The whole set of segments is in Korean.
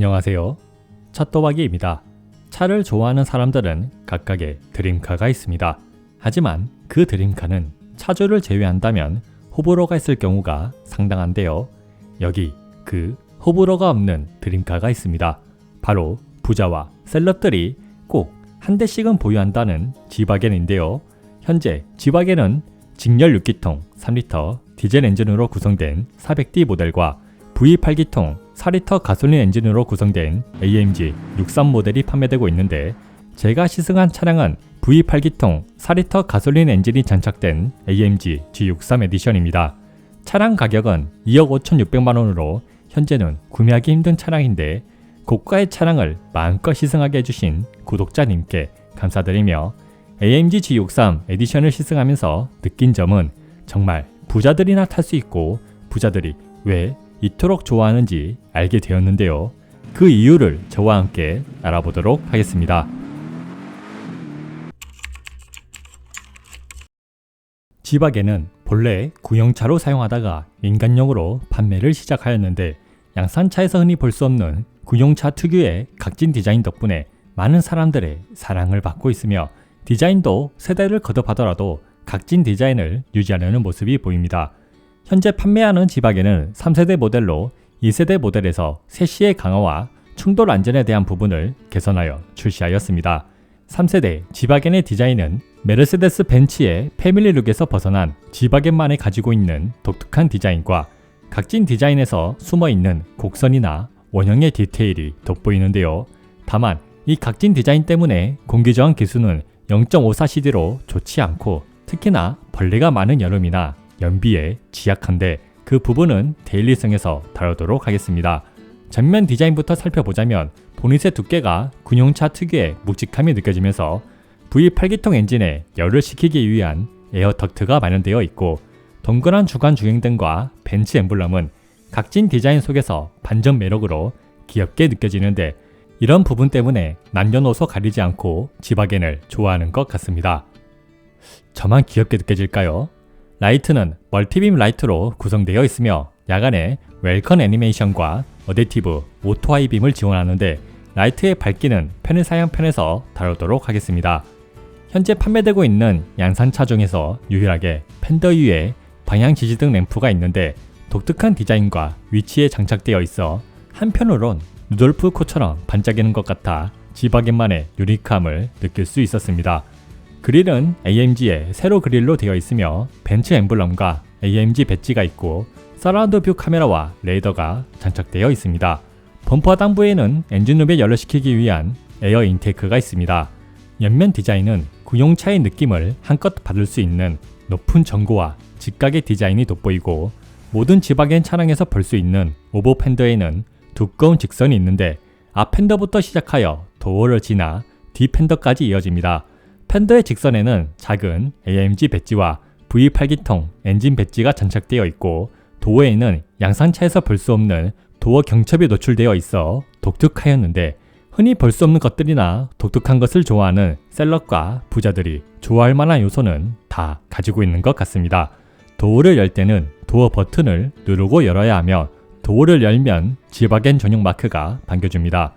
안녕하세요. 찻도박이입니다. 차를 좋아하는 사람들은 각각의 드림카가 있습니다. 하지만 그 드림카는 차주를 제외한다면 호불호가 있을 경우가 상당한데요. 여기 그 호불호가 없는 드림카가 있습니다. 바로 부자와 셀럽들이 꼭 한 대씩은 보유한다는 지바겐인데요. 현재 지바겐은 직렬 6기통 3리터 디젤 엔진으로 구성된 400D 모델과 V8기통 4리터 가솔린 엔진으로 구성된 AMG 63 모델이 판매되고 있는데, 제가 시승한 차량은 V8기통 4리터 가솔린 엔진이 장착된 AMG G63 에디션입니다. 차량 가격은 2억 5,600만원으로 현재는 구매하기 힘든 차량인데, 고가의 차량을 마음껏 시승하게 해주신 구독자님께 감사드리며, AMG G63 에디션을 시승하면서 느낀 점은 정말 부자들이나 탈 수 있고 부자들이 왜 이토록 좋아하는지 알게 되었는데요. 그 이유를 저와 함께 알아보도록 하겠습니다. 지바겐은 본래 구형차로 사용하다가 민간용으로 판매를 시작하였는데, 양산차에서 흔히 볼 수 없는 구형차 특유의 각진 디자인 덕분에 많은 사람들의 사랑을 받고 있으며, 디자인도 세대를 거듭하더라도 각진 디자인을 유지하려는 모습이 보입니다. 현재 판매하는 지바겐은 3세대 모델로 2세대 모델에서 세시의 강화와 충돌 안전에 대한 부분을 개선하여 출시하였습니다. 3세대 지바겐의 디자인은 메르세데스 벤츠의 패밀리룩에서 벗어난 지바겐만이 가지고 있는 독특한 디자인과 각진 디자인에서 숨어있는 곡선이나 원형의 디테일이 돋보이는데요. 다만 이 각진 디자인 때문에 공기저항 기수는 0.54cd로 좋지 않고, 특히나 벌레가 많은 여름이나 연비에 취약한데, 그 부분은 데일리성에서 다루도록 하겠습니다. 전면 디자인부터 살펴보자면 보닛의 두께가 군용차 특유의 묵직함이 느껴지면서 V8기통 엔진에 열을 식히기 위한 에어 덕트가 마련되어 있고, 동그란 주간 주행등과 벤츠 엠블럼은 각진 디자인 속에서 반전 매력으로 귀엽게 느껴지는데, 이런 부분 때문에 남녀노소 가리지 않고 지바겐을 좋아하는 것 같습니다. 저만 귀엽게 느껴질까요? 라이트는 멀티빔 라이트로 구성되어 있으며 야간에 웰컨 애니메이션과 어댑티브 오토 하이빔을 지원하는데, 라이트의 밝기는 편의사양편에서 다루도록 하겠습니다. 현재 판매되고 있는 양산차 중에서 유일하게 팬더 위에 방향 지지등 램프가 있는데, 독특한 디자인과 위치에 장착되어 있어 한편으론 루돌프 코처럼 반짝이는 것 같아 지바겐만의 유니크함을 느낄 수 있었습니다. 그릴은 AMG의 세로 그릴로 되어 있으며 벤츠 엠블럼과 AMG 배지가 있고, 서라운드 뷰 카메라와 레이더가 장착되어 있습니다. 범퍼 하단부에는 엔진룸에 열을 식히기 위한 에어 인테이크가 있습니다. 옆면 디자인은 구용차의 느낌을 한껏 받을 수 있는 높은 전고와 직각의 디자인이 돋보이고, 모든 지바겐 차량에서 볼 수 있는 오버 팬더에는 두꺼운 직선이 있는데, 앞 팬더부터 시작하여 도어를 지나 뒤 팬더까지 이어집니다. 팬더의 직선에는 작은 AMG 배지와 V8기통 엔진 배지가 장착되어 있고, 도어에는 양산차에서 볼 수 없는 도어 경첩이 노출되어 있어 독특하였는데, 흔히 볼 수 없는 것들이나 독특한 것을 좋아하는 셀럽과 부자들이 좋아할 만한 요소는 다 가지고 있는 것 같습니다. 도어를 열 때는 도어 버튼을 누르고 열어야 하며, 도어를 열면 지바겐 전용 마크가 반겨줍니다.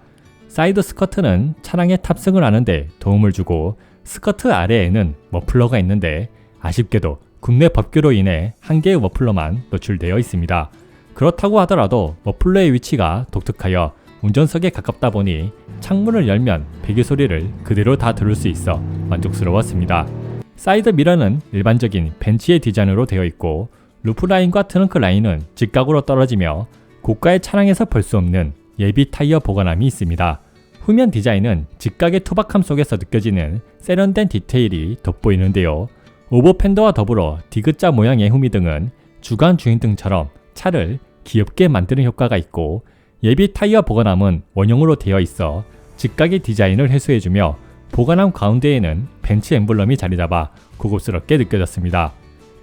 사이드 스커트는 차량의 탑승을 하는데 도움을 주고, 스커트 아래에는 머플러가 있는데 아쉽게도 국내 법규로 인해 한 개의 머플러만 노출되어 있습니다. 그렇다고 하더라도 머플러의 위치가 독특하여 운전석에 가깝다 보니 창문을 열면 배기 소리를 그대로 다 들을 수 있어 만족스러웠습니다. 사이드 미러는 일반적인 벤츠의 디자인으로 되어 있고, 루프 라인과 트렁크 라인은 직각으로 떨어지며 고가의 차량에서 볼 수 없는 예비 타이어 보관함이 있습니다. 후면 디자인은 직각의 투박함 속에서 느껴지는 세련된 디테일이 돋보이는데요. 오버 팬더와 더불어 디귿자 모양의 후미등은 주간 주행등처럼 차를 귀엽게 만드는 효과가 있고, 예비 타이어 보관함은 원형으로 되어 있어 직각의 디자인을 해소해주며, 보관함 가운데에는 벤츠 엠블럼이 자리잡아 고급스럽게 느껴졌습니다.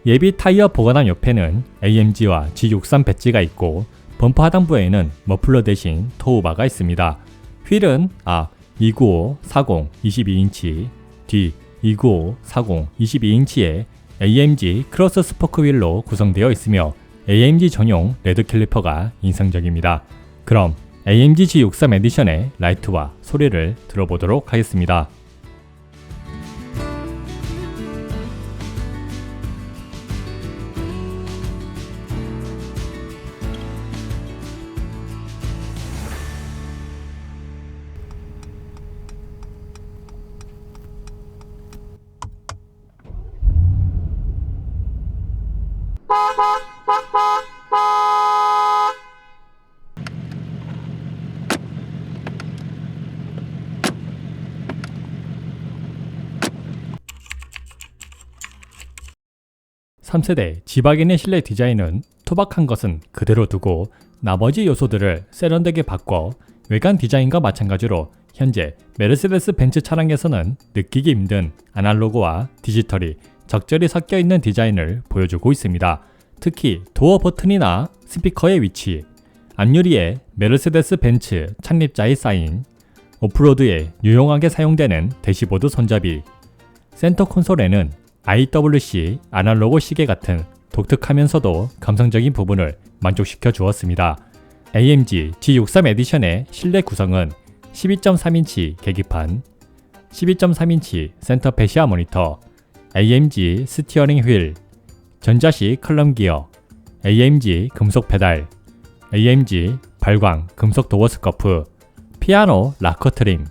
예비 타이어 보관함 옆에는 AMG와 G63 배지가 있고, 범퍼 하단부에는 머플러 대신 토우바가 있습니다. 휠은 앞 295, 40, 22인치, 뒤 295, 40, 22인치의 AMG 크로스 스포크 휠로 구성되어 있으며 AMG 전용 레드 캘리퍼가 인상적입니다. 그럼 AMG G63 에디션의 라이트와 소리를 들어보도록 하겠습니다. (3세대) 지바겐의 실내 디자인은 투박한 것은 그대로 두고 나머지 요소들을 세련되게 바꿔 외관 디자인과 마찬가지로 현재 메르세데스 벤츠 차량에서는 느끼기 힘든 아날로그와 디지털이 적절히 섞여 있는 디자인을 보여주고 있습니다. 특히 도어 버튼이나 스피커의 위치, 앞유리에 메르세데스 벤츠 창립자의 사인, 오프로드에 유용하게 사용되는 대시보드 손잡이, 센터 콘솔에는 IWC 아날로그 시계 같은 독특하면서도 감성적인 부분을 만족시켜 주었습니다. AMG G63 에디션의 실내 구성은 12.3인치 계기판, 12.3인치 센터 패시아 모니터, AMG 스티어링 휠, 전자식 클럼 기어, AMG 금속 페달, AMG 발광 금속 도어 스커프, 피아노 락커 트림,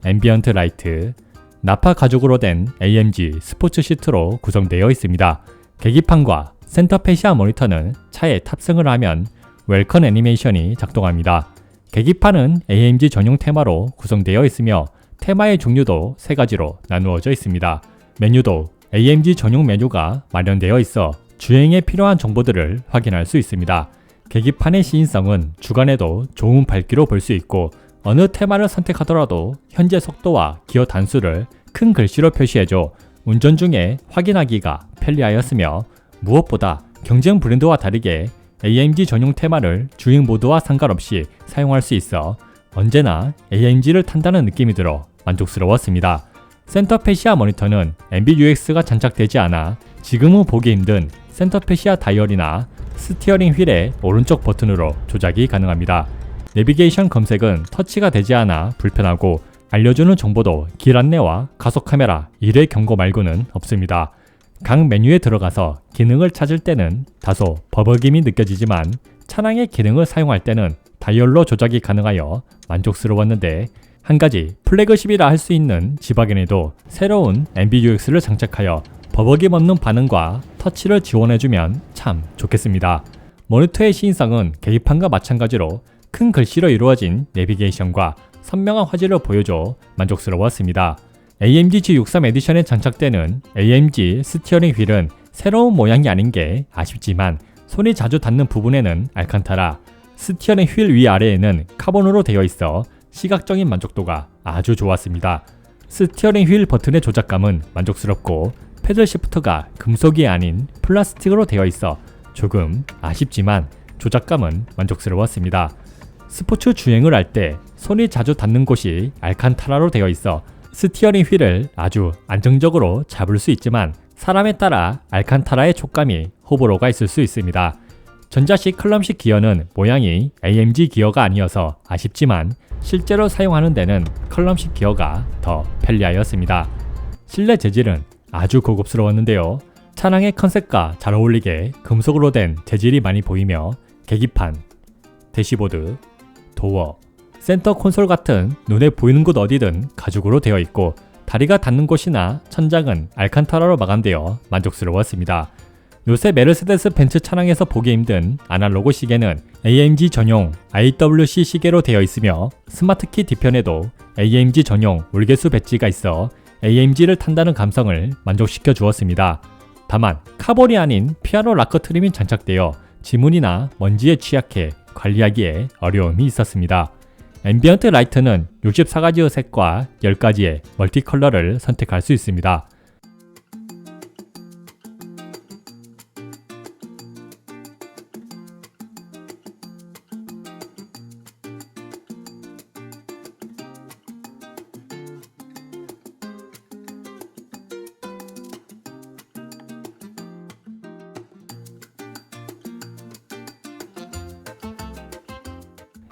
앰비언트 라이트, 나파 가죽으로 된 AMG 스포츠 시트로 구성되어 있습니다. 계기판과 센터 패시아 모니터는 차에 탑승을 하면 웰컴 애니메이션이 작동합니다. 계기판은 AMG 전용 테마로 구성되어 있으며 테마의 종류도 3가지로 나누어져 있습니다. 메뉴도 AMG 전용 메뉴가 마련되어 있어 주행에 필요한 정보들을 확인할 수 있습니다. 계기판의 시인성은 주간에도 좋은 밝기로 볼 수 있고 어느 테마를 선택하더라도 현재 속도와 기어 단수를 큰 글씨로 표시해줘 운전 중에 확인하기가 편리하였으며 무엇보다 경쟁 브랜드와 다르게 AMG 전용 테마를 주행 모드와 상관없이 사용할 수 있어 언제나 AMG를 탄다는 느낌이 들어 만족스러웠습니다. 센터 패시아 모니터는 MBUX가 장착되지 않아 지금은 보기 힘든 센터 패시아 다이얼이나 스티어링 휠의 오른쪽 버튼으로 조작이 가능합니다. 내비게이션 검색은 터치가 되지 않아 불편하고 알려주는 정보도 길 안내와 가속 카메라 1회 경고 말고는 없습니다. 각 메뉴에 들어가서 기능을 찾을 때는 다소 버벅임이 느껴지지만 차량의 기능을 사용할 때는 다이얼로 조작이 가능하여 만족스러웠는데 한 가지 플래그십이라 할 수 있는 지바겐에도 새로운 MBUX를 장착하여 버벅임 없는 반응과 터치를 지원해주면 참 좋겠습니다. 모니터의 시인성은 계기판과 마찬가지로 큰 글씨로 이루어진 내비게이션과 선명한 화질을 보여줘 만족스러웠습니다. AMG G63 에디션에 장착되는 AMG 스티어링 휠은 새로운 모양이 아닌 게 아쉽지만 손이 자주 닿는 부분에는 알칸타라, 스티어링 휠 위아래에는 카본으로 되어 있어 시각적인 만족도가 아주 좋았습니다. 스티어링 휠 버튼의 조작감은 만족스럽고 패들 시프트가 금속이 아닌 플라스틱으로 되어 있어 조금 아쉽지만 조작감은 만족스러웠습니다. 스포츠 주행을 할 때 손이 자주 닿는 곳이 알칸타라로 되어 있어 스티어링 휠을 아주 안정적으로 잡을 수 있지만 사람에 따라 알칸타라의 촉감이 호불호가 있을 수 있습니다. 전자식 클럼식 기어는 모양이 AMG 기어가 아니어서 아쉽지만 실제로 사용하는 데는 클럼식 기어가 더 편리하였습니다. 실내 재질은 아주 고급스러웠는데요. 차량의 컨셉과 잘 어울리게 금속으로 된 재질이 많이 보이며 계기판, 대시보드, 도어, 센터 콘솔 같은 눈에 보이는 곳 어디든 가죽으로 되어 있고 다리가 닿는 곳이나 천장은 알칸타라로 마감되어 만족스러웠습니다. 요새 메르세데스 벤츠 차량에서 보기 힘든 아날로그 시계는 AMG 전용 IWC 시계로 되어 있으며 스마트키 뒤편에도 AMG 전용 물개수 배지가 있어 AMG를 탄다는 감성을 만족시켜 주었습니다. 다만 카본이 아닌 피아노 락커 트림이 장착되어 지문이나 먼지에 취약해 관리하기에 어려움이 있었습니다. 앰비언트 라이트는 64가지의 색과 10가지의 멀티 컬러를 선택할 수 있습니다.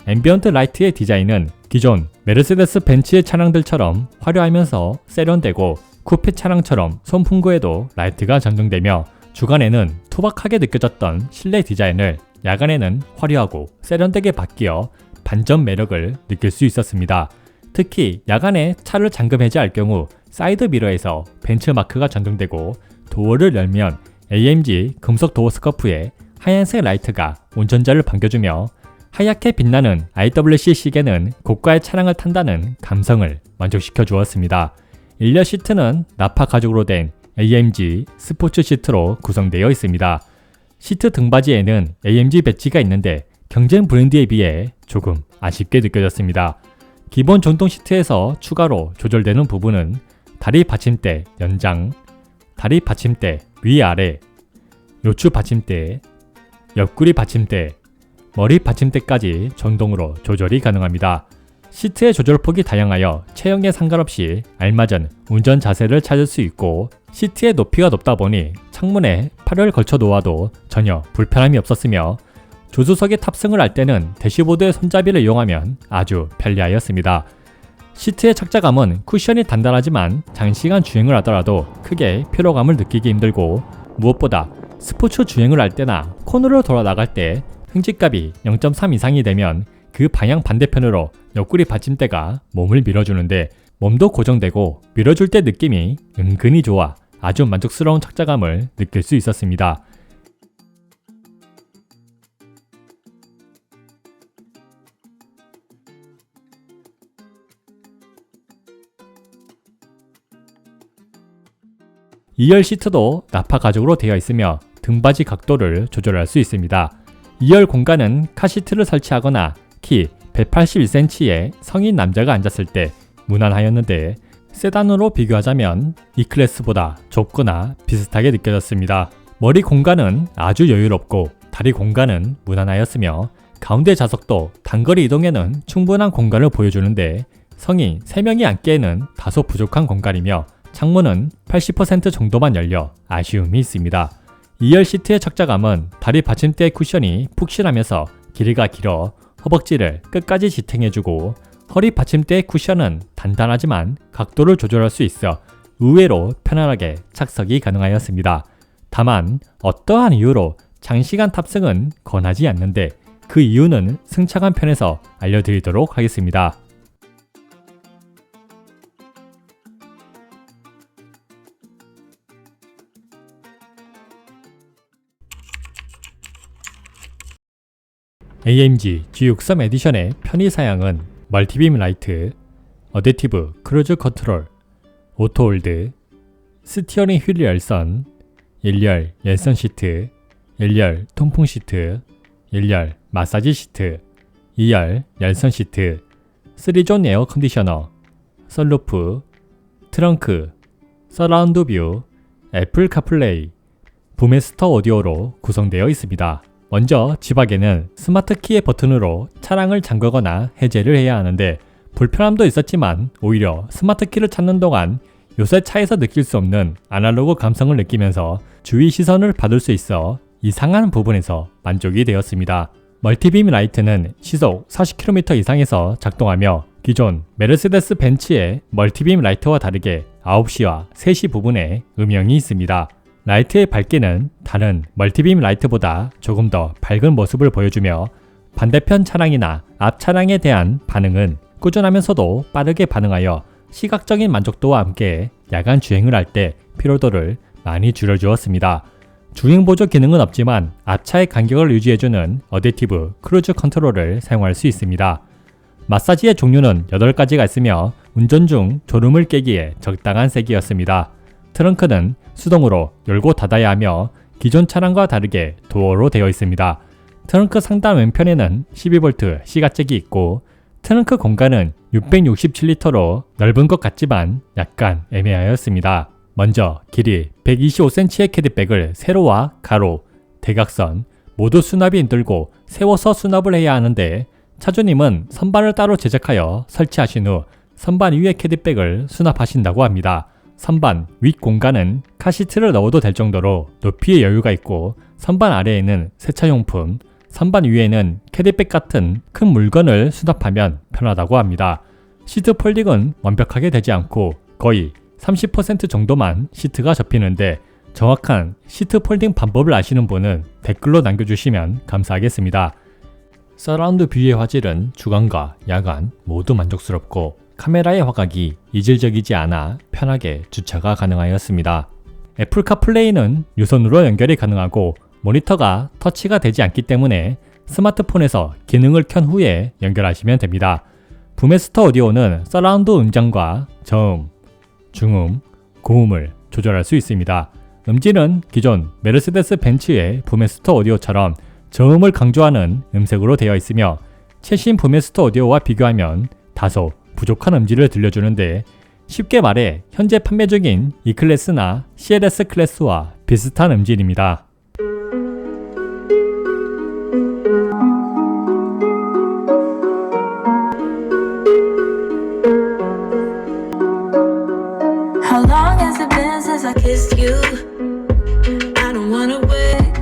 앰비언트 라이트의 디자인은 기존 메르세데스 벤츠의 차량들처럼 화려하면서 세련되고 쿠페 차량처럼 송풍구에도 라이트가 전동되며 주간에는 투박하게 느껴졌던 실내 디자인을 야간에는 화려하고 세련되게 바뀌어 반전 매력을 느낄 수 있었습니다. 특히 야간에 차를 잠금해제할 경우 사이드 미러에서 벤츠 마크가 전동되고 도어를 열면 AMG 금속 도어 스커프에 하얀색 라이트가 운전자를 반겨주며 하얗게 빛나는 IWC 시계는 고가의 차량을 탄다는 감성을 만족시켜 주었습니다. 일렬 시트는 나파 가죽으로 된 AMG 스포츠 시트로 구성되어 있습니다. 시트 등받이에는 AMG 배지가 있는데 경쟁 브랜드에 비해 조금 아쉽게 느껴졌습니다. 기본 전동 시트에서 추가로 조절되는 부분은 다리 받침대 연장, 다리 받침대 위아래, 요추 받침대, 옆구리 받침대, 머리 받침대까지 전동으로 조절이 가능합니다. 시트의 조절폭이 다양하여 체형에 상관없이 알맞은 운전 자세를 찾을 수 있고 시트의 높이가 높다 보니 창문에 팔을 걸쳐 놓아도 전혀 불편함이 없었으며 조수석에 탑승을 할 때는 대시보드의 손잡이를 이용하면 아주 편리하였습니다. 시트의 착자감은 쿠션이 단단하지만 장시간 주행을 하더라도 크게 피로감을 느끼기 힘들고 무엇보다 스포츠 주행을 할 때나 코너를 돌아 나갈 때 승집값이 0.3 이상이 되면 그 방향 반대편으로 옆구리 받침대가 몸을 밀어주는데 몸도 고정되고 밀어줄 때 느낌이 은근히 좋아 아주 만족스러운 착자감을 느낄 수 있었습니다.2열 시트도 나파 가죽으로 되어 있으며 등받이 각도를 조절할 수 있습니다. 2열 공간은 카시트를 설치하거나 키 181cm의 성인 남자가 앉았을 때 무난하였는데 세단으로 비교하자면 E클래스보다 좁거나 비슷하게 느껴졌습니다. 머리 공간은 아주 여유롭고 다리 공간은 무난하였으며 가운데 좌석도 단거리 이동에는 충분한 공간을 보여주는데 성인 3명이 앉기에는 다소 부족한 공간이며 창문은 80% 정도만 열려 아쉬움이 있습니다. 2열 시트의 착자감은 다리 받침대의 쿠션이 푹신하면서 길이가 길어 허벅지를 끝까지 지탱해주고 허리 받침대의 쿠션은 단단하지만 각도를 조절할 수 있어 의외로 편안하게 착석이 가능하였습니다. 다만 어떠한 이유로 장시간 탑승은 권하지 않는데 그 이유는 승차감 편에서 알려드리도록 하겠습니다. AMG G63 에디션의 편의사양은 멀티빔 라이트, 어댑티브 크루즈 컨트롤, 오토홀드, 스티어링 휠 열선, 1열 열선 시트, 1열 통풍 시트, 1열 마사지 시트, 2열 열선 시트, 3존 에어 컨디셔너, 선루프, 트렁크, 서라운드 뷰, 애플 카플레이, 부메스터 오디오로 구성되어 있습니다. 먼저 지박에는 스마트 키의 버튼으로 차량을 잠그거나 해제를 해야 하는데 불편함도 있었지만 오히려 스마트 키를 찾는 동안 요새 차에서 느낄 수 없는 아날로그 감성을 느끼면서 주의 시선을 받을 수 있어 이상한 부분에서 만족이 되었습니다. 멀티빔 라이트는 시속 40km 이상에서 작동하며 기존 메르세데스 벤츠의 멀티빔 라이트와 다르게 9시와 3시 부분에 음영이 있습니다. 라이트의 밝기는 다른 멀티빔 라이트보다 조금 더 밝은 모습을 보여주며 반대편 차량이나 앞 차량에 대한 반응은 꾸준하면서도 빠르게 반응하여 시각적인 만족도와 함께 야간 주행을 할 때 피로도를 많이 줄여주었습니다. 주행보조 기능은 없지만 앞차의 간격을 유지해주는 어댑티브 크루즈 컨트롤을 사용할 수 있습니다. 마사지의 종류는 8가지가 있으며 운전 중 졸음을 깨기에 적당한 세기였습니다. 트렁크는 수동으로 열고 닫아야 하며 기존 차량과 다르게 도어로 되어 있습니다. 트렁크 상단 왼편에는 12V C가잭이 있고 트렁크 공간은 667리터로 넓은 것 같지만 약간 애매하였습니다. 먼저 길이 125cm의 캐디백을 세로와 가로, 대각선 모두 수납이 힘들고 세워서 수납을 해야 하는데 차주님은 선반을 따로 제작하여 설치하신 후 선반 위에 캐디백을 수납하신다고 합니다. 선반 윗 공간은 카시트를 넣어도 될 정도로 높이의 여유가 있고 선반 아래에는 세차용품, 선반 위에는 캐리백 같은 큰 물건을 수납하면 편하다고 합니다. 시트 폴딩은 완벽하게 되지 않고 거의 30% 정도만 시트가 접히는데 정확한 시트 폴딩 방법을 아시는 분은 댓글로 남겨주시면 감사하겠습니다. 서라운드 뷰의 화질은 주간과 야간 모두 만족스럽고 카메라의 화각이 이질적이지 않아 편하게 주차가 가능하였습니다. 애플 카플레이는 유선으로 연결이 가능하고 모니터가 터치가 되지 않기 때문에 스마트폰에서 기능을 켠 후에 연결하시면 됩니다. 부메스터 오디오는 서라운드 음장과 저음, 중음, 고음을 조절할 수 있습니다. 음질은 기존 메르세데스 벤츠의 부메스터 오디오처럼 저음을 강조하는 음색으로 되어 있으며 최신 부메스터 오디오와 비교하면 다소 부족한 음질을 들려주는데 쉽게 말해 현재 판매 중인 E클래스나 CLS 클래스와 비슷한 음질입니다. How long has it been since I kissed you? I don't wanna wait.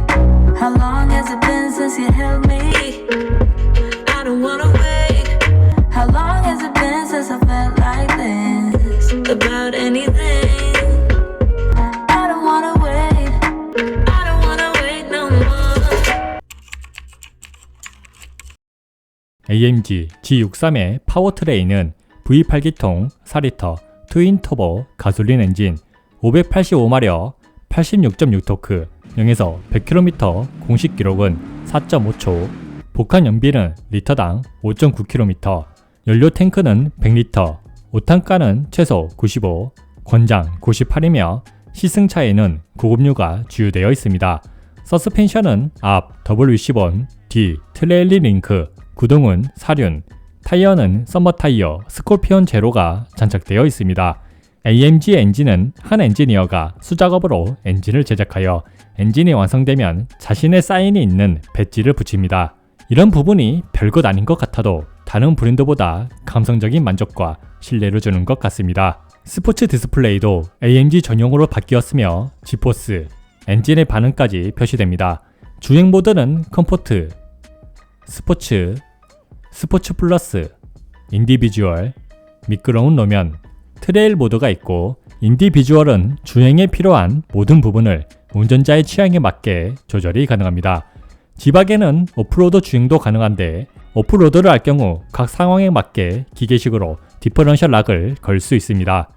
How long has it been since you held me? I don't wanna wait. How long has it been since I felt like this about anything? I don't wanna wait. I don't wanna wait no more. AMG G63의 파워트레인은 V8기통 4리터 트윈 터보 가솔린 엔진 585마력 86.6토크 0에서 100km 공식 기록은 4.5초 복합 연비는 리터당 5.9km 연료 탱크는 100리터 5탄가는 최소 95 권장 98이며 시승차에는 고급류가 주유되어 있습니다. 서스펜션은 앞 더블 위시본, 뒤 트레일리 링크, 구동은 사륜, 타이어는 썸머 타이어 스콜피온 제로가 장착되어 있습니다. AMG 엔진은 한 엔지니어가 수작업으로 엔진을 제작하여 엔진이 완성되면 자신의 사인이 있는 배지를 붙입니다. 이런 부분이 별것 아닌 것 같아도 다른 브랜드보다 감성적인 만족과 신뢰를 주는 것 같습니다. 스포츠 디스플레이도 AMG 전용으로 바뀌었으며 지포스, 엔진의 반응까지 표시됩니다. 주행 모드는 컴포트, 스포츠, 스포츠 플러스, 인디비주얼, 미끄러운路面, 트레일 모드가 있고 인디비주얼은 주행에 필요한 모든 부분을 운전자의 취향에 맞게 조절이 가능합니다. 지박에는 오프로드 주행도 가능한데 오프로드를 할 경우 각 상황에 맞게 기계식으로 디퍼런셜 락을 걸 수 있습니다.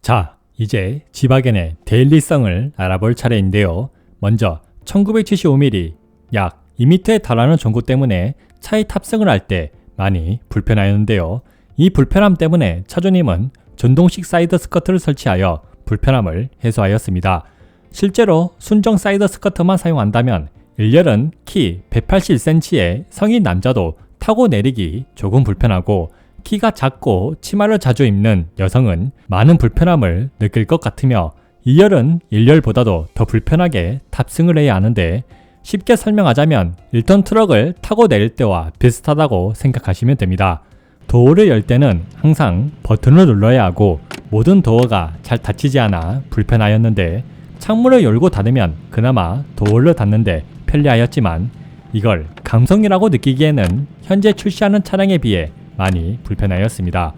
자, 이제 지바겐의 데일리성을 알아볼 차례인데요. 먼저 1975mm 약 2m에 달하는 전고 때문에 차에 탑승을 할 때 많이 불편하였는데요. 이 불편함 때문에 차주님은 전동식 사이드 스커트를 설치하여 불편함을 해소하였습니다. 실제로 순정 사이드 스커트만 사용한다면 1열은 키 181cm의 성인 남자도 타고 내리기 조금 불편하고 키가 작고 치마를 자주 입는 여성은 많은 불편함을 느낄 것 같으며 2열은 1열보다도 더 불편하게 탑승을 해야 하는데 쉽게 설명하자면 1톤 트럭을 타고 내릴 때와 비슷하다고 생각하시면 됩니다. 도어를 열 때는 항상 버튼을 눌러야 하고 모든 도어가 잘 닫히지 않아 불편하였는데 창문을 열고 닫으면 그나마 도어를 닫는데 편리하였지만 이걸 감성이라고 느끼기에는 현재 출시하는 차량에 비해 많이 불편하였습니다.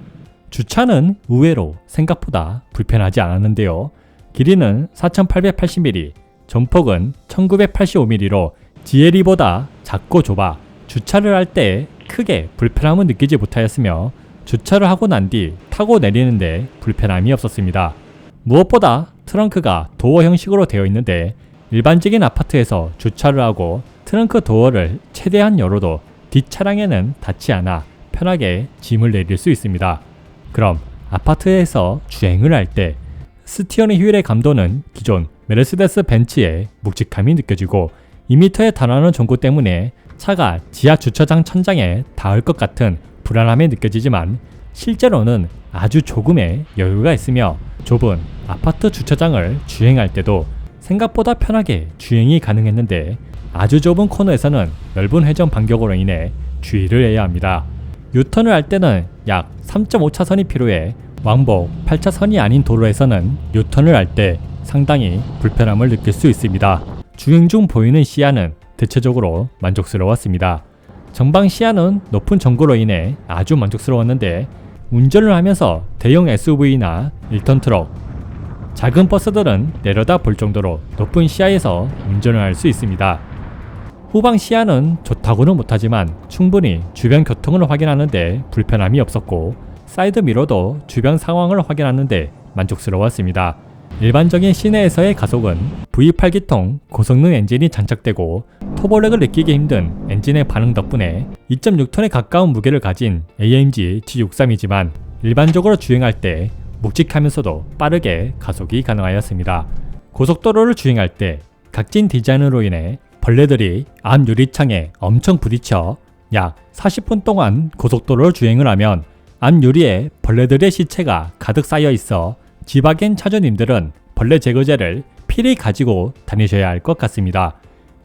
주차는 의외로 생각보다 불편하지 않았는데요. 길이는 4880mm, 전폭은 1985mm로 GLE보다 작고 좁아 주차를 할 때 크게 불편함은 느끼지 못하였으며 주차를 하고 난 뒤 타고 내리는데 불편함이 없었습니다. 무엇보다 트렁크가 도어 형식으로 되어 있는데 일반적인 아파트에서 주차를 하고 트렁크 도어를 최대한 열어도 뒷차량에는 닿지 않아 편하게 짐을 내릴 수 있습니다. 그럼 아파트에서 주행을 할 때 스티어링 휠의 감도는 기존 메르세데스 벤츠의 묵직함이 느껴지고 2m에 달하는 전고 때문에 차가 지하 주차장 천장에 닿을 것 같은 불안함이 느껴지지만 실제로는 아주 조금의 여유가 있으며 좁은 아파트 주차장을 주행할 때도 생각보다 편하게 주행이 가능했는데 아주 좁은 코너에서는 넓은 회전 반경으로 인해 주의를 해야 합니다. 유턴을 할 때는 약 3.5차선이 필요해 왕복 8차선이 아닌 도로에서는 유턴을 할 때 상당히 불편함을 느낄 수 있습니다. 주행 중 보이는 시야는 대체적으로 만족스러웠습니다. 전방 시야는 높은 전고로 인해 아주 만족스러웠는데 운전을 하면서 대형 SUV나 1톤 트럭, 작은 버스들은 내려다 볼 정도로 높은 시야에서 운전을 할 수 있습니다. 후방 시야는 좋다고는 못하지만 충분히 주변 교통을 확인하는데 불편함이 없었고 사이드 미러도 주변 상황을 확인하는데 만족스러웠습니다. 일반적인 시내에서의 가속은 V8기통 고성능 엔진이 장착되고 터보렉을 느끼기 힘든 엔진의 반응 덕분에 2.6톤에 가까운 무게를 가진 AMG G63이지만 일반적으로 주행할 때 묵직하면서도 빠르게 가속이 가능하였습니다. 고속도로를 주행할 때 각진 디자인으로 인해 벌레들이 앞 유리창에 엄청 부딪혀 약 40분 동안 고속도로를 주행을 하면 앞 유리에 벌레들의 시체가 가득 쌓여 있어 지바겐 차주님들은 벌레 제거제를 필히 가지고 다니셔야 할 것 같습니다.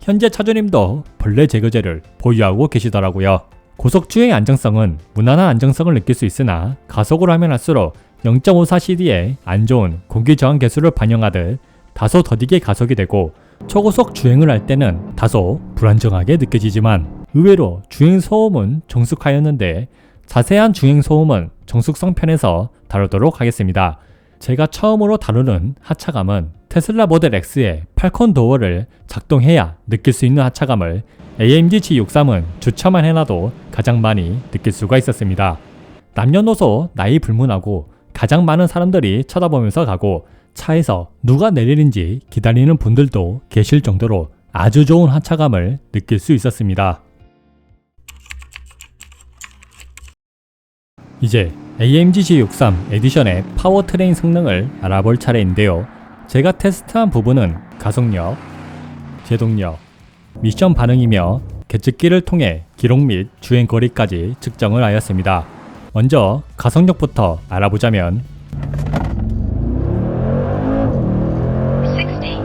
현재 차주님도 벌레 제거제를 보유하고 계시더라고요. 고속주행 안정성은 무난한 안정성을 느낄 수 있으나 가속을 하면 할수록 0.54cd의 안 좋은 공기 저항 계수를 반영하듯 다소 더디게 가속이 되고 초고속 주행을 할 때는 다소 불안정하게 느껴지지만 의외로 주행 소음은 정숙하였는데 자세한 주행 소음은 정숙성 편에서 다루도록 하겠습니다. 제가 처음으로 다루는 하차감은 테슬라 모델 X의 팔콘 도어를 작동해야 느낄 수 있는 하차감을 AMG G63은 주차만 해놔도 가장 많이 느낄 수가 있었습니다. 남녀노소 나이 불문하고 가장 많은 사람들이 쳐다보면서 가고 차에서 누가 내리는지 기다리는 분들도 계실 정도로 아주 좋은 하차감을 느낄 수 있었습니다. 이제 AMG G63 에디션의 파워트레인 성능을 알아볼 차례인데요. 제가 테스트한 부분은 가속력, 제동력, 미션 반응이며 계측기를 통해 기록 및 주행 거리까지 측정을 하였습니다. 먼저 가속력부터 알아보자면 60, 100,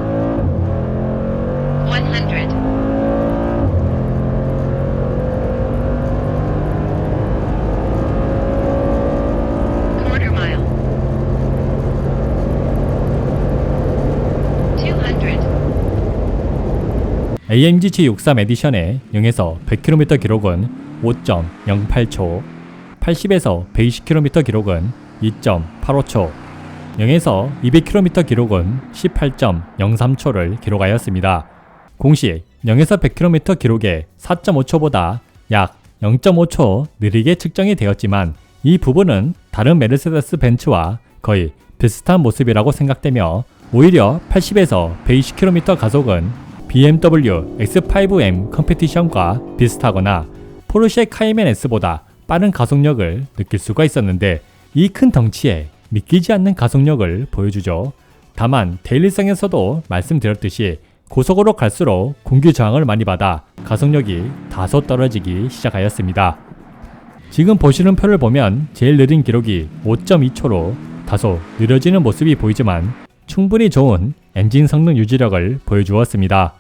quarter mile, 200. AMG G63 에디션의 0에서 100km 기록은 5.08초, 80에서 120km 기록은 2.85초, 0에서 200km 기록은 18.03초를 기록하였습니다. 공식 0에서 100km 기록의 4.5초보다 약 0.5초 느리게 측정이 되었지만 이 부분은 다른 메르세데스 벤츠와 거의 비슷한 모습이라고 생각되며 오히려 80에서 120km 가속은 BMW X5M 컴피티션과 비슷하거나 포르쉐 카이멘 S보다 빠른 가속력을 느낄 수가 있었는데 이 큰 덩치에 믿기지 않는 가속력을 보여주죠. 다만 데일리성에서도 말씀드렸듯이 고속으로 갈수록 공기 저항을 많이 받아 가속력이 다소 떨어지기 시작하였습니다. 지금 보시는 표를 보면 제일 느린 기록이 5.2초로 다소 느려지는 모습이 보이지만 충분히 좋은 엔진 성능 유지력을 보여주었습니다.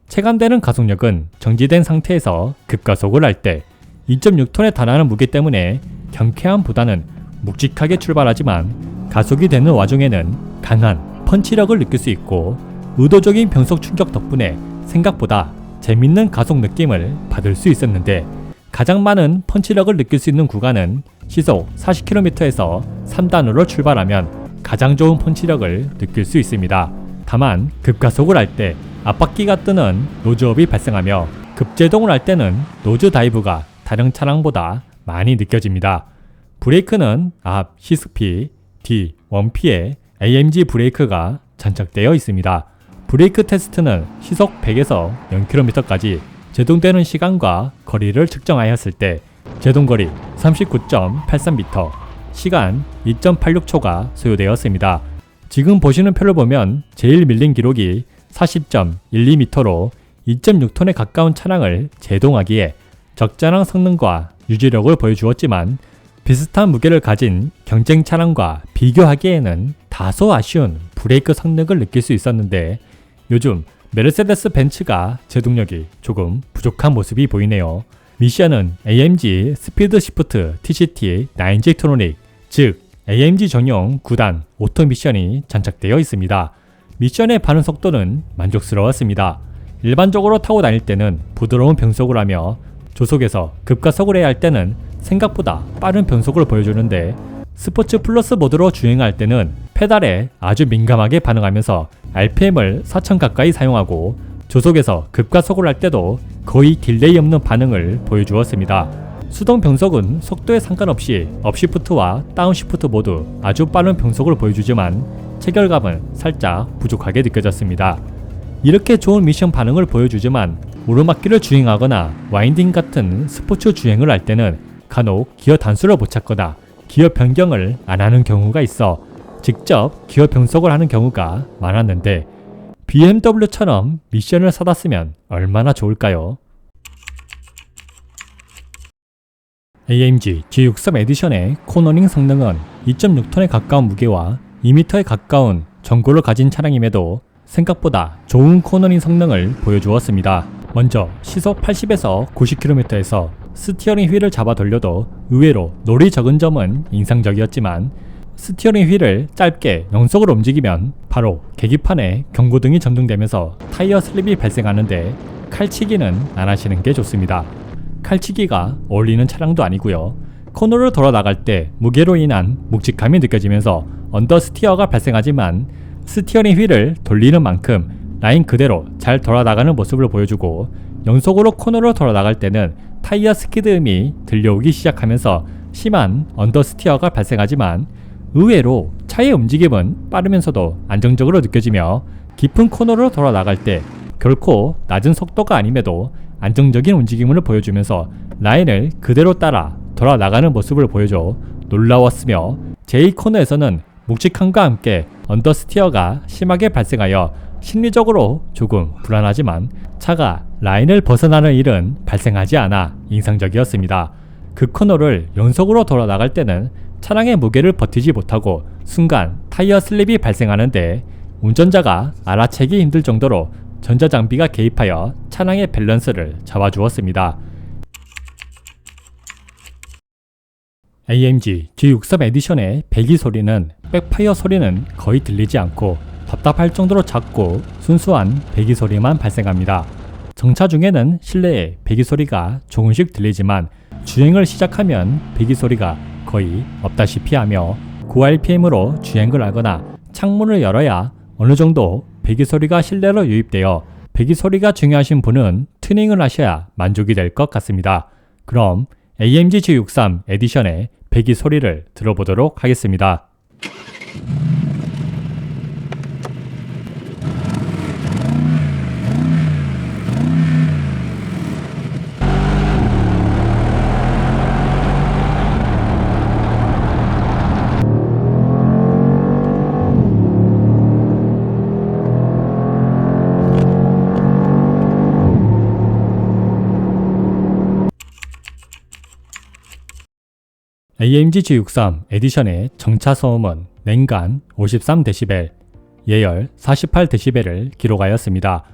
체감되는 가속력은 정지된 상태에서 급가속을 할 때 2.6톤에 달하는 무게 때문에 경쾌함보다는 묵직하게 출발하지만 가속이 되는 와중에는 강한 펀치력을 느낄 수 있고 의도적인 변속 충격 덕분에 생각보다 재밌는 가속 느낌을 받을 수 있었는데 가장 많은 펀치력을 느낄 수 있는 구간은 시속 40km에서 3단으로 출발하면 가장 좋은 펀치력을 느낄 수 있습니다. 다만 급가속을 할 때 앞바퀴가 뜨는 노즈업이 발생하며 급제동을 할 때는 노즈 다이브가 다른 차량보다 많이 느껴집니다. 브레이크는 앞 6P, 뒤 1P에 AMG 브레이크가 장착되어 있습니다. 브레이크 테스트는 시속 100에서 0km까지 제동되는 시간과 거리를 측정하였을 때 제동거리 39.83m, 시간 2.86초가 소요되었습니다. 지금 보시는 표를 보면 제일 밀린 기록이 40.12m로 2.6톤에 가까운 차량을 제동하기에 적절한 성능과 유지력을 보여주었지만 비슷한 무게를 가진 경쟁 차량과 비교하기에는 다소 아쉬운 브레이크 성능을 느낄 수 있었는데 요즘 메르세데스 벤츠가 제동력이 조금 부족한 모습이 보이네요. 미션은 AMG 스피드 시프트 TCT 9G 트로닉, 즉 AMG 전용 9단 오토 미션이 장착되어 있습니다. 미션의 반응 속도는 만족스러웠습니다. 일반적으로 타고 다닐 때는 부드러운 변속을 하며 조속에서 급가속을 해야 할 때는 생각보다 빠른 변속을 보여주는데 스포츠 플러스 모드로 주행할 때는 페달에 아주 민감하게 반응하면서 RPM을 4000 가까이 사용하고 조속에서 급가속을 할 때도 거의 딜레이 없는 반응을 보여주었습니다. 수동 변속은 속도에 상관없이 업시프트와 다운시프트 모두 아주 빠른 변속을 보여주지만 체결감은 살짝 부족하게 느껴졌습니다. 이렇게 좋은 미션 반응을 보여주지만 오르막길을 주행하거나 와인딩 같은 스포츠 주행을 할 때는 간혹 기어 단수를 못 찾거나 기어 변경을 안 하는 경우가 있어 직접 기어 변속을 하는 경우가 많았는데 BMW처럼 미션을 사놨으면 얼마나 좋을까요? AMG G63 에디션의 코너링 성능은 2.6톤에 가까운 무게와 2m에 가까운 전고를 가진 차량임에도 생각보다 좋은 코너링 성능을 보여주었습니다. 먼저 시속 80에서 90km에서 스티어링 휠을 잡아 돌려도 의외로 롤이 적은 점은 인상적이었지만 스티어링 휠을 짧게 연속으로 움직이면 바로 계기판에 경고등이 점등되면서 타이어 슬립이 발생하는데 칼치기는 안 하시는 게 좋습니다. 칼치기가 어울리는 차량도 아니고요. 코너를 돌아 나갈 때 무게로 인한 묵직함이 느껴지면서 언더스티어가 발생하지만 스티어링 휠을 돌리는 만큼 라인 그대로 잘 돌아 나가는 모습을 보여주고 연속으로 코너를 돌아 나갈 때는 타이어 스키드음이 들려오기 시작하면서 심한 언더스티어가 발생하지만 의외로 차의 움직임은 빠르면서도 안정적으로 느껴지며 깊은 코너로 돌아 나갈 때 결코 낮은 속도가 아님에도 안정적인 움직임을 보여주면서 라인을 그대로 따라 돌아 나가는 모습을 보여줘 놀라웠으며 제2코너에서는 묵직함과 함께 언더스티어가 심하게 발생하여 심리적으로 조금 불안하지만 차가 라인을 벗어나는 일은 발생하지 않아 인상적이었습니다. 그 코너를 연속으로 돌아 나갈 때는 차량의 무게를 버티지 못하고 순간 타이어 슬립이 발생하는데 운전자가 알아채기 힘들 정도로 전자장비가 개입하여 차량의 밸런스를 잡아주었습니다. AMG G63 에디션의 배기 소리는 백파이어 소리는 거의 들리지 않고 답답할 정도로 작고 순수한 배기 소리만 발생합니다. 정차 중에는 실내에 배기 소리가 조금씩 들리지만 주행을 시작하면 배기 소리가 거의 없다시피 하며 고RPM으로 주행을 하거나 창문을 열어야 어느 정도 배기 소리가 실내로 유입되어 배기 소리가 중요하신 분은 튜닝을 하셔야 만족이 될 것 같습니다. 그럼 AMG G63 에디션의 배기 소리를 들어보도록 하겠습니다. AMG G63 에디션의 정차 소음은 냉간 53dB, 예열 48dB를 기록하였습니다.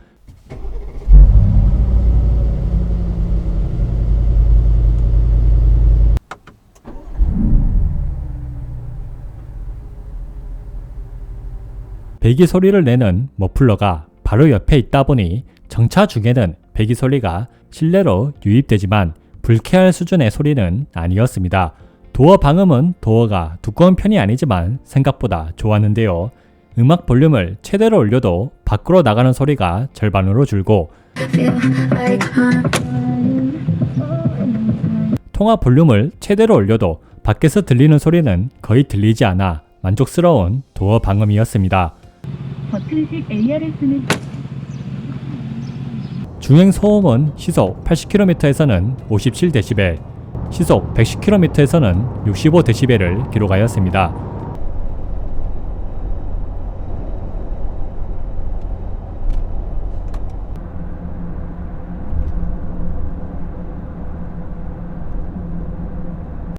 배기 소리를 내는 머플러가 바로 옆에 있다 보니 정차 중에는 배기 소리가 실내로 유입되지만 불쾌할 수준의 소리는 아니었습니다. 도어 방음은 도어가 두꺼운 편이 아니지만 생각보다 좋았는데요. 음악 볼륨을 최대로 올려도 밖으로 나가는 소리가 절반으로 줄고 통화 볼륨을 최대로 올려도 밖에서 들리는 소리는 거의 들리지 않아 만족스러운 도어 방음이었습니다. 버튼식 ARS는 주행 소음은 시속 80km에서는 57dB, 시속 110km에서는 65dB를 기록하였습니다.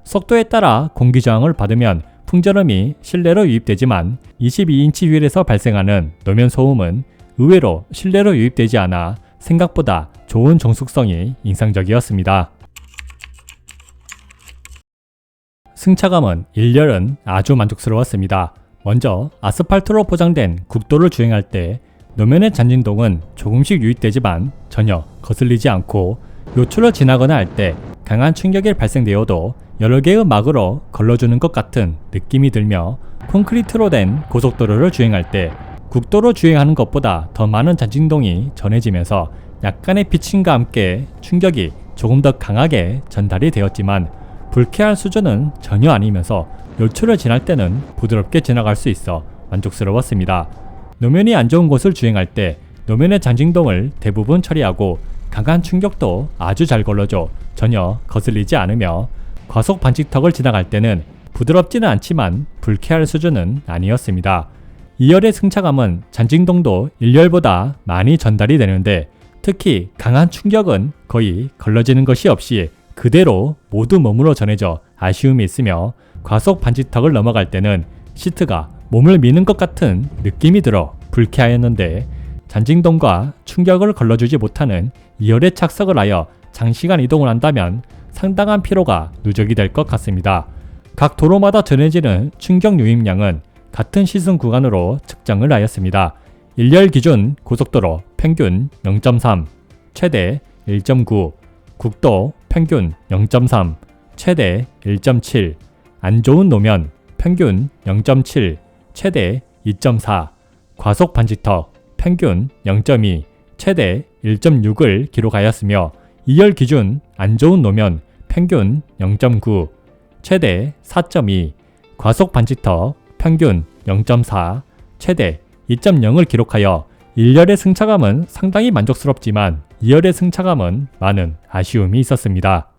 속도에 따라 공기 저항을 받으면 풍절음이 실내로 유입되지만 22인치 휠에서 발생하는 노면 소음은 의외로 실내로 유입되지 않아 생각보다 좋은 정숙성이 인상적이었습니다. 승차감은 1열은 아주 만족스러웠습니다. 먼저 아스팔트로 포장된 국도를 주행할 때 노면의 잔진동은 조금씩 유입되지만 전혀 거슬리지 않고 요철을 지나거나 할 때 강한 충격이 발생되어도 여러 개의 막으로 걸러주는 것 같은 느낌이 들며 콘크리트로 된 고속도로를 주행할 때 국도로 주행하는 것보다 더 많은 잔진동이 전해지면서 약간의 피칭과 함께 충격이 조금 더 강하게 전달이 되었지만 불쾌할 수준은 전혀 아니면서 요철을 지날 때는 부드럽게 지나갈 수 있어 만족스러웠습니다. 노면이 안 좋은 곳을 주행할 때 노면의 잔진동을 대부분 처리하고 강한 충격도 아주 잘 걸러줘 전혀 거슬리지 않으며 과속 반칙턱을 지나갈 때는 부드럽지는 않지만 불쾌할 수준은 아니었습니다. 2열의 승차감은 잔진동도 1열보다 많이 전달이 되는데 특히 강한 충격은 거의 걸러지는 것이 없이 그대로 모두 몸으로 전해져 아쉬움이 있으며 과속 반칙턱을 넘어갈 때는 시트가 몸을 미는 것 같은 느낌이 들어 불쾌하였는데 잔진동과 충격을 걸러주지 못하는 2열에 착석을 하여 장시간 이동을 한다면 상당한 피로가 누적이 될 것 같습니다. 각 도로마다 전해지는 충격 유입량은 같은 시승 구간으로 측정을 하였습니다. 1열 기준 고속도로 평균 0.3, 최대 1.9, 국도 평균 0.3, 최대 1.7, 안 좋은 노면 평균 0.7, 최대 2.4, 과속 반칙턱 평균 0.2, 최대 1.6을 기록하였으며 2열 기준 안 좋은 노면 평균 0.9, 최대 4.2, 과속 반칙턱 평균 0.4, 최대 2.0을 기록하여 1열의 승차감은 상당히 만족스럽지만 2열의 승차감은 많은 아쉬움이 있었습니다.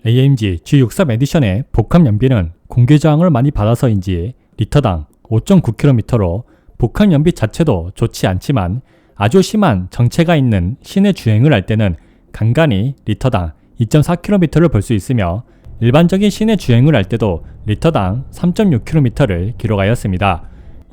AMG G63 에디션의 복합 연비는 공기 저항을 많이 받아서인지 리터당 5.9km로 복합 연비 자체도 좋지 않지만 아주 심한 정체가 있는 시내 주행을 할 때는 간간히 리터당 2.4km를 볼 수 있으며 일반적인 시내 주행을 할 때도 리터당 3.6km를 기록하였습니다.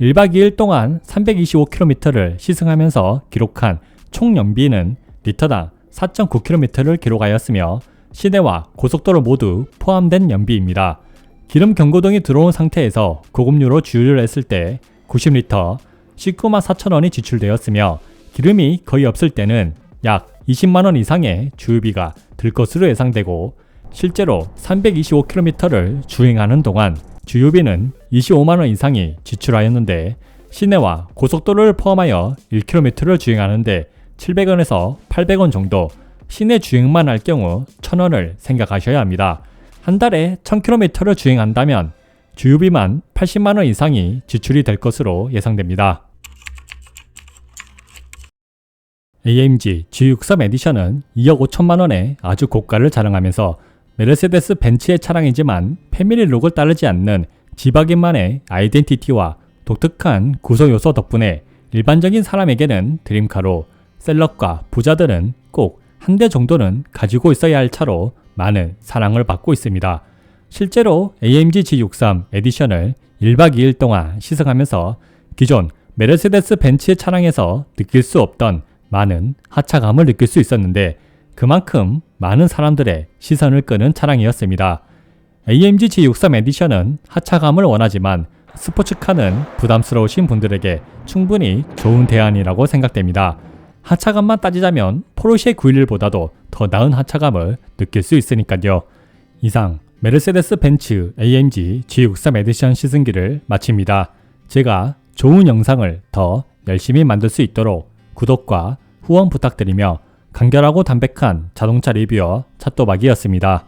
1박 2일 동안 325km를 시승하면서 기록한 총 연비는 리터당 4.9km를 기록하였으며 시내와 고속도로 모두 포함된 연비입니다. 기름 경고등이 들어온 상태에서 고급류로 주유를 했을 때 90리터 19만 4천원이 지출되었으며 기름이 거의 없을 때는 약 20만원 이상의 주유비가 들 것으로 예상되고 실제로 325km를 주행하는 동안 주유비는 25만원 이상이 지출하였는데 시내와 고속도로를 포함하여 1km를 주행하는데 700원에서 800원 정도, 시내 주행만 할 경우 1000원을 생각하셔야 합니다. 한 달에 1000km를 주행한다면 주유비만 80만원 이상이 지출이 될 것으로 예상됩니다. AMG G63 에디션은 2억 5천만원의 아주 고가를 자랑하면서 메르세데스 벤츠의 차량이지만 패밀리룩을 따르지 않는 지바겐만의 아이덴티티와 독특한 구성 요소 덕분에 일반적인 사람에게는 드림카로 셀럽과 부자들은 꼭 한 대 정도는 가지고 있어야 할 차로 많은 사랑을 받고 있습니다. 실제로 AMG G63 에디션을 1박 2일 동안 시승하면서 기존 메르세데스 벤츠의 차량에서 느낄 수 없던 많은 하차감을 느낄 수 있었는데 그만큼 많은 사람들의 시선을 끄는 차량이었습니다. AMG G63 에디션은 하차감을 원하지만 스포츠카는 부담스러우신 분들에게 충분히 좋은 대안이라고 생각됩니다. 하차감만 따지자면 포르쉐 911보다도 더 나은 하차감을 느낄 수 있으니까요. 이상 메르세데스 벤츠 AMG G63 에디션 시승기를 마칩니다. 제가 좋은 영상을 더 열심히 만들 수 있도록 구독과 후원 부탁드리며 간결하고 담백한 자동차 리뷰어 찻도박이었습니다.